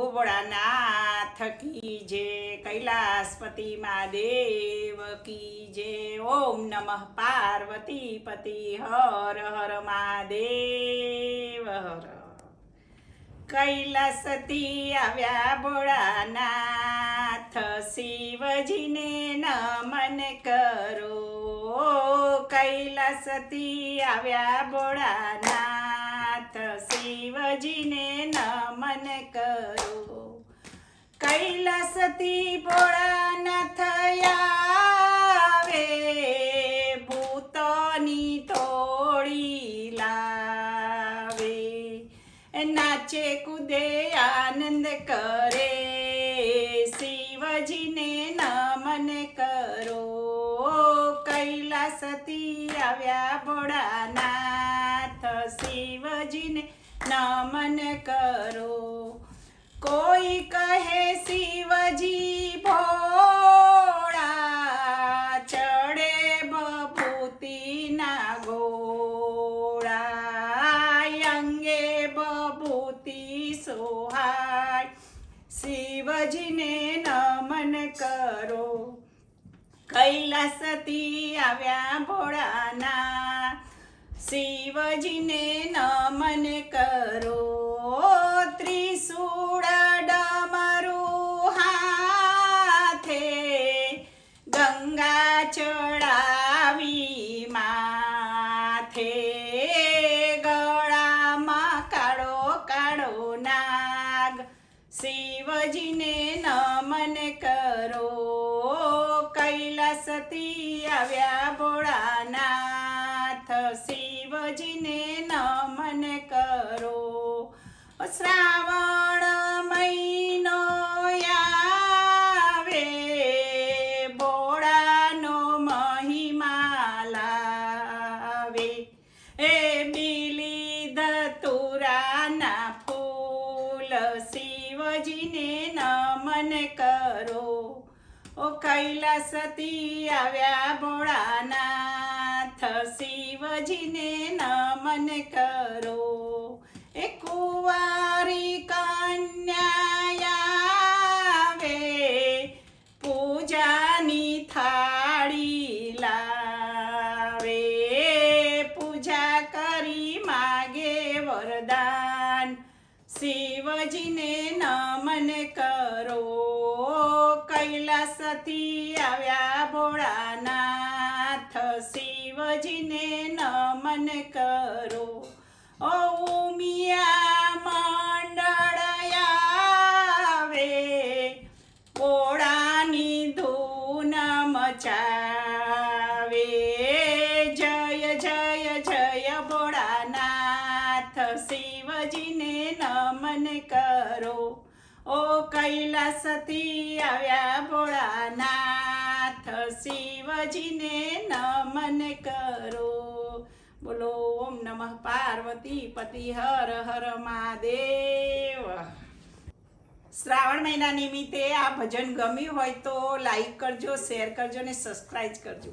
शंभु भोळानाथ की जय, कैलासपति महादेव की जय। ओम नमः पार्वती पति हर हर महादेव हर। कैलासती आव्या भोळानाथ, शिवजीने नमन करो। कैलासती आव्या भोळानाथ, शिवजीने नमन करो। कैलासती भोळानाथ आवे, भूतनी तोड़ी लावे। नाचे कूदे आनंद करे, शिवजीने नमन करो। कैलासती आव्या भोळानाथ, शिवजीने नमन करो। कोई कहे शिवजी भोळा, चढ़े बभूति ना घोड़ा। अंगे बभूति सोहाय, शिवजीने नमन करो। कैलासती आव्या भोळानाथ, शिवजीने नमन करो। त्रिशूळ डमरू हाथे, गंगा चढ़ावी माथे। गळाમાં કાળો કાળો નાગ, शिवजीने नमन करो। कैलासती आव्या भोळानाथ, शिवजीने नमन करो। श्रावण महीनो आवे, भोळानो महिमा लावे। बीली धतूराना फूल, शिवजीने नमन करो। ओ कैलासती आव्या भोळानाथ, शिवजीने नमन करो। कुंवारी कन्या आवे, पूजानी थाळी लावे। पूजा करी मागे वरदान, शिवजीने नमन करो। कैलासती आव्या भोळानाथ, शिवजीने नमन करो। उमिया मंडळ आवे, भोळानी धून मचावे। जय जय जय भोळानाथ, शिवजीने नमन करो। ओ कैलासती आव्या भोळानाथ, शिवजीने नमन करो। बोलो ओम नमः पार्वती पति हर हर महादेव। श्रावण महीना निमित्ते आ भजन गम्યું હોય તો લાઈક કરજો, શેર કરજો ને સબસ્ક્રાઇબ કરજો।